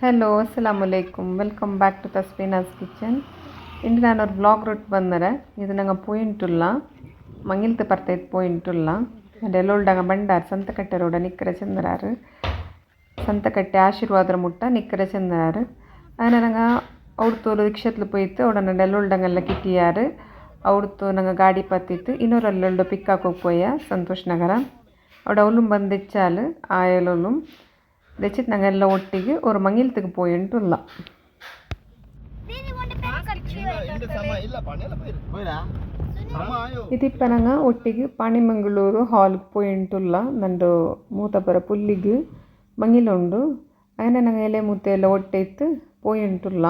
Hello ಅಸ್ಸಲಾಮಲೈಕುಮ್ welcome back to Tasbeena's kitchen. ಇಂದು ನಾನು ಒಂದು ಬ್ಲಾಗ್ ರೂಟ್ ಬಂದರೆ ಇದು ನಂಗೆ ಪೋಯಿಂಟುಲ್ಲ ಮಂಗಿಲ್ತು ಬರ್ತೈತೆ ಪೋಯಿಂಟುಲ್ಲ ಎಲ್ಲೊಲ್ಡಾಗ ಬಂಡಾರು ಸಂತಕಟ್ಟೆ ರೋಡ ನಿಕ್ಕರೆ ಚಂದರಾರು ಸಂತಕಟ್ಟೆ ಆಶೀರ್ವಾದ ಮುಟ್ಟ ನಿಕ್ಕರೆ ಚಂದರಾರು അങ്ങനെ ನಂಗೆ ಅವ್ರದ್ದು ರಿಕ್ಷತ್ಲು പോയിട്ട് അവിടെ ಎಲ್ಲೊಲ್ಡಂಗೆಲ್ಲ ಕಿಟ್ಟಿಯಾರು ಅವ್ರದ್ದು ನಂಗೆ ಗಾಡಿ ಪತ್ತಿತ್ತು ಇನ್ನೂರಲ್ಲೊಲ್ಡು ಪಿಕ್ಕಾಕೋಗಿ പോയ ಸಂತೋಷ್ ನಗರ അവിടെ ಅವಳು ಬಂದು ಹೆಚ್ಚಾಲು ಆ ಎಲ್ಲೊಲ್ಲು ದೆಚ್ಚಿತ್ತು ನಂಗೆಲ್ಲ ಒಟ್ಟಿಗೆ ಅವ್ರು ಮಂಗಿಲ್ತಿಗೆ ಪೋಯಿಂಟುಲ್ಲ ಇದಿಪ್ಪ ನಂಗೆ ಒಟ್ಟಿಗೆ ಪಾಣಿಮಂಗಳೂರು ಹಾಲ್ಗೆ ಪೋಯಿಂಟುಲ್ಲ ನಂದು ಮೂತಪರ ಪುಲ್ಲಿಗೆ ಮಂಗಿಲುಂಡು അങ്ങനെ ನಂಗೆ ಎಲೆ ಮುತ್ತೆ ಎಲ್ಲ ಒಟ್ಟೆ ಇತ್ತು ಪೋಯಿಂಟುಲ್ಲ.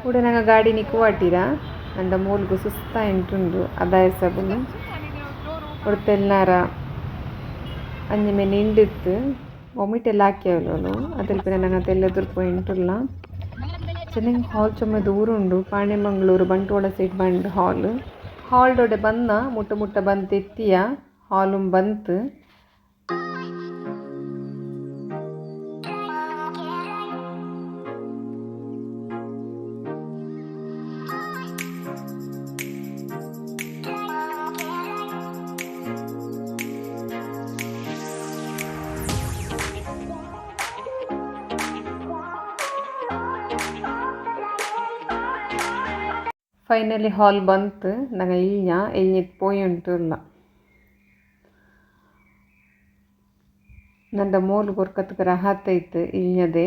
ഇവിടെ ഞങ്ങൾ ഗാഡി നിൽക്കുവാട്ടിര എൻ്റെ മോൾക്ക് സുസ്തായിട്ടുണ്ട് അതായ സബുന് ഇവിടുത്തെ എല്ലാര അഞ്ച് മണി ഉണ്ടിത്ത് വൊമിറ്റെല്ലാം ആക്കിയല്ലോ അതിൽ പിന്നെ ഞങ്ങൾക്ക് എല്ലാത്തിലും പോയിട്ടുള്ള ಚೆನ್ನಾಗಿ ಹಾಲ್ ಚೊಮ್ಮೆ ದೂರ ಉಂಡು ಪಾಣಿಮಂಗಳೂರು ಬಂಟ್ವಾಳ ಸೈಡ್ ಬಂದು ಹಾಲ್ಡೊಡೆ ಬಂದ ಮುಟ್ಟ ಬಂತು ಎತ್ತಿಯ ಹಾಲು ಬಂತು. ಫೈನಲಿ ಹಾಲ್ ಬಂತು ನಂಗೆ ಇಳ್ഞ്ഞിട്ട് പോയിട്ടുള്ള ನಂದು ಮೋಲು ಕೊರ್ಕತ್ಕರ ಹಾತೈತು ಇಳ್ഞ്ഞದೆ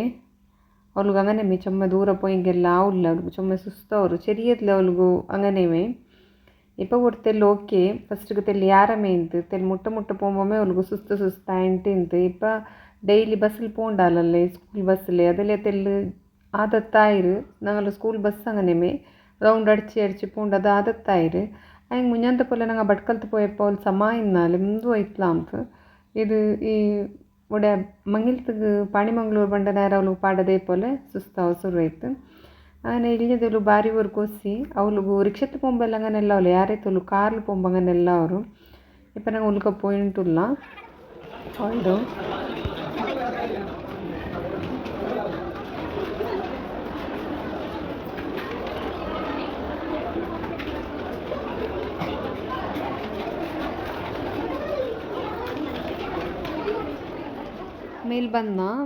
ಅವಳಿಗೆ അങ്ങനെ ചുമ്മാ ദൂരെ പോയെങ്കില്ല ആവില്ല അവൾക്ക് ചുമ്മാ സുസ്തവರು ചെറിയതിൽ അവൾക്ക് അങ്ങനെമേ ഇപ്പോൾ കൊടുത്തെല്ല ഓക്കെ ഫസ്റ്റ് തെല്ല് ಯಾರಮೇಂತು തെല്ല് മുട്ട പോകുമ്പോൾ അവൾക്ക് സുസ്തായിട്ടുണ്ട് ഇപ്പോൾ ഡെയിലി ബസ്സിൽ പോകണ്ടല്ലേ സ്കൂൾ ബസ്സിൽ അതിലെ തെല്ല് ആദത്തായിര് ഞങ്ങൾ സ്കൂൾ ബസ് അങ്ങനെമേ റൗണ്ട് അടിച്ച് പോണ്ട് അത് ആദത്തായിര് അതിന് മുന്നത്തെ പോലെ ഞങ്ങൾ ബട്കലത്ത് പോയപ്പോൾ സമായിന്നാലും എന്തു ആയിത്തലാമത്ത് ഇത് ഈ ഇവിടെ ಮಂಗಿಲ್ತಿಗೆ ಪಾಣಿಮಂಗಳೂರು ಬಂಡ ನೇರ ಅವಳಿಗೆ ಪಾಡದೇ പോലെ ಸುಸ್ತಾವ ಶುರುವಾಯ್ತು. അങ്ങനെ ಇಳಿഞ്ഞದಲು ಭಾರಿ ವರ್ಕ್ ಒಸಿ ಅವಳಿಗೂ ರಿಕ್ಷತ್ತು ಪೊಂಬೆಲ್ಲ അങ്ങനെಲ್ಲ ಅವಳು ಯಾರೈತಲು ಕಾರ್ಲು ಪೊಂಬ അങ്ങനെಲ್ಲ ಅವರು ಇಪ್ಪ ನಂಗೆ ಉಲ್ಕ ಪೋಯಿಂಟುಲ್ಲ ಅವಳು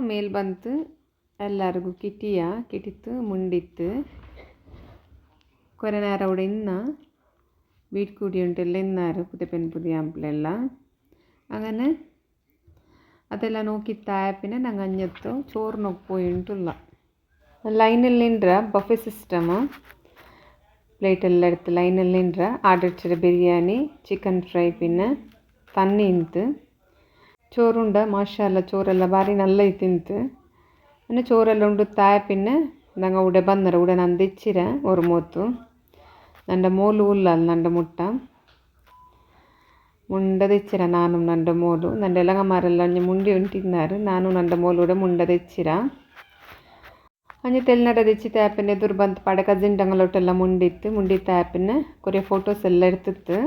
ಮೇಲ್ ಬಂತು ಎಲ್ಲರಿಗೂ ಕಿಟ್ಟಿತ್ತು ಮುಂಡಿತ್ತು കുറേ നേരം അവിടെ വീട്ട് കൂടിയുണ്ടെല്ലാം ഇന്നാറ് പുതിയ ആമ്പിളെല്ല അങ്ങനെ അതെല്ലാം നോക്കിത്തായ പിന്നെ ഞങ്ങൾ അഞ്ഞത്തു ചോറിനൊക്കെ പോയിട്ടുള്ള ലൈനಲ್ಲಿಂದ್ರ ಬಫೆ ಸಿಸ್ಟಮು ಪ್ಲೇಟೆಲ್ಲ എടുത്ത് ലൈനಲ್ಲಿಂದ್ರ ಆರ್ಡರ್ ಇಚ್ಚಿರ ಬಿರಿಯಾನಿ ಚಿಕನ್ ಫ್ರೈ പിന്നെ ತನ್ನಿ ಇಂತು ചോറുണ്ട് മാഷാല്ല ചോറെല്ലാം ಭಾರಿ നല്ല ತಿಂತು പിന്നെ ചോറെല്ലാം ಉಂಡು ತಾಯ പിന്നെ ഞങ്ങൾ ഇവിടെ ಬಂದರೆ ഇവിടെ ನಾನು ತೆಚ್ಚಿರ ഒരു ಮೂತು ನನ್ನ ಮೋಲು ಉಲ್ಲ ನನ್ನ ಮುಂಡ ತೆಚ್ಚಿರ ನಾನು ನನ್ನ ಮೋಲು ನನ್ನ ಎಲಗಮಾರೆಲ್ಲ ಮುಂಡಿ ಉಂಟಿದ್ದಾರೆ ನಾನು ನನ್ನ ಮೋಲು ಮುಂಡ ತೆಚ್ಚಿರ ಅಂಜೆ ತೆಲ್ನರ ತೆಚ್ಚಿ ತಾಯ പിന്നെ ಎದುರು ಬಂತು ಪಡ ಕಜಿಂಡಂಗಳೊಟ್ಟೆಲ್ಲ ಮುಂಡಿ ತಾಯ പിന്നെ കുറേ ಫೋಟೋಸ್ ಎಲ್ಲ എടുത്തിತ್ತು.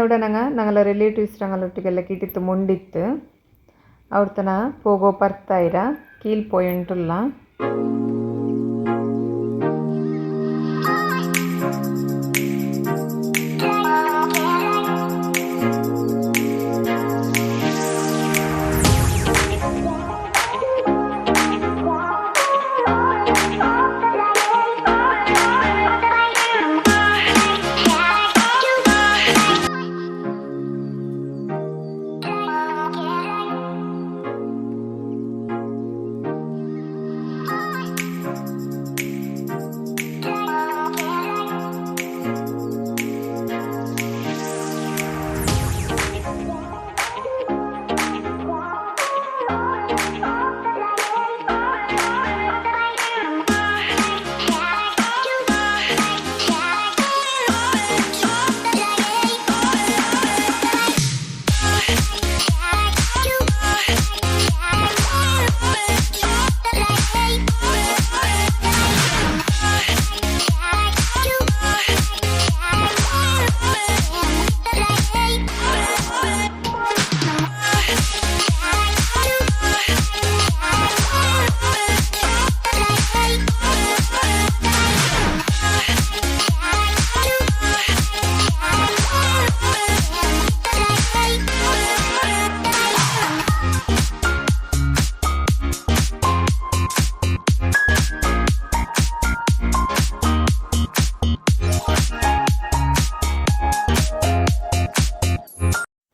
അവിടെ ഞങ്ങളെ റിലേറ്റീവ്സ് ഞങ്ങളൊಟ್ಟಿಗೆಲ್ಲ കിട്ടിತ್ತು ಮುಂಡಿತ್ತು ಅವ್ರ ತನ ಹೋಗೋ ಬರ್ತಾಯಿರ ಕೀಲ್ ಪೋಯಿಂಟುಲ್ಲ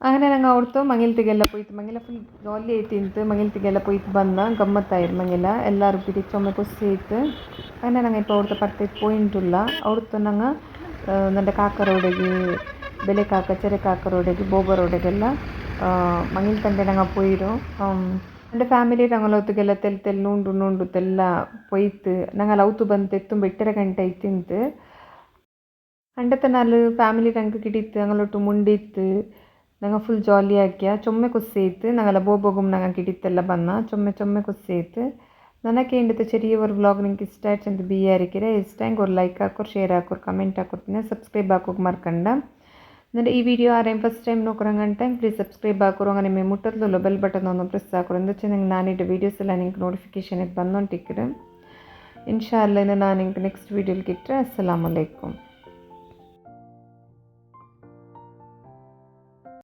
അങ്ങനെ ഞങ്ങൾ ಅವ್ರದ್ದು ಮಂಗಿಲ್ತಿಗೆಲ್ಲ ಪೋಯ್ತು ಮಂಗಿಲ ಫುಲ್ ಜಾಲಿ ಐತಿಂತು ಮಂಗಿಲ್ತಿಗೆಲ್ಲ ಪೋಯ್ತು ಬಂದ ಗಮ್ಮತ್ತಾಯಿರು ಮಂಗಿಲ ಎಲ್ಲರೂ ಬಿಡಿ ಚೊಮ್ಮೆ ಖುಷಿ ಇತ್ತು അങ്ങനെ ഞങ്ങൾ ഇപ്പോൾ അവിടുത്തെ പടത്തേക്ക് പോയിട്ടുള്ള അവിടുത്തെ ഞങ്ങൾ എൻ്റെ കാക്കറോടേക്ക് ಬೆಲೆ ಕಾಕ ಚೆರೆ ಕಾಕರೋಡೆಗೆ ಬೋಬರೋಡೆಗೆಲ್ಲ ಮಂಗಿಲ್ ತಂದೆ ഞങ്ങൾ പോയിരും എൻ്റെ ಫ್ಯಾಮಿಲಿ ഞങ്ങളൊത്തുಗೆಲ್ಲ ತೆಲ್ ನುಂಡು ತೆಲ್ಲ ಪೊಯ್ತು ഞങ്ങൾ ಅವತ್ತು ಬಂದು ಎತ್ತುಂಬ 8:30 ಗಂಟೆ ಇತ್ತಿಂತು ಅಂಡತ್ತ ನಾಲ್ ಫ್ಯಾಮಿಲಿ ഞങ്ങൾക്ക് കിട്ടിയിട്ട് ഞങ്ങളൊട്ട് ಮುಂಡಿತ್ತು ഞങ്ങൾ ഫുൾ ജോലി ആക്കിയ ചൊമ്മെ കുസ്സേത്ത് ഞങ്ങളെ ബോബോഗും ഞങ്ങൾ കിട്ടിത്തെല്ലാം ಬಂದ ചൊമ്മെ കുസ്സേത്ത് ನನಗೆ ಇಂಡಿತ ചെറിയ ഒരു വ്ളോഗ് നിങ്ങൾക്ക് ഇഷ്ടമായിട്ട് ബിയായിരിക്കരെ ഇഷ്ടമെങ്കിൽ ഒരു ലൈക്ക് ആക്കോർ ഷെയർ ആക്കോർ കമൻറ്റ് ആക്കോർ പിന്നെ സബ്സ്ക്രൈബ് ആക്കോക്ക് മറക്കണ്ട എന്നിട്ട് ഈ വീഡിയോ ആരെയും ഫസ്റ്റ് ടൈം നോക്കണമെങ്കിൽ പ്ലീസ് സബ്സ്ക്രൈബ് ആക്കോರು അങ്ങനെ ಮೇ ಮುಟ್ಟದ್ಲು ಬೆಲ್ ಬಟನ್ ಒಂದು ಪ್ರೆಸ್ ಆಕೋರು ಎಂದು ಚೆನ್ನಾಗಿ ನಾನಿಟ್ಟು ವೀಡಿಯೋಸ್ ಎಲ್ಲ ನಿಮಗೆ ನೋಟಿಫಿಕೇಶನ್ ಬಂದೊಂಟಿಕ್ಕಿಡು ಇನ್ಶಾ ಅಲ್ಲ ನಾನು ನಿಮಗೆ ನೆಕ್ಸ್ಟ್ ವೀಡಿಯೋಲಿ ಕಿಟ್ಟರೆ ಅಸ್ಸಲಾಮು ಅಲೈಕುಮ್.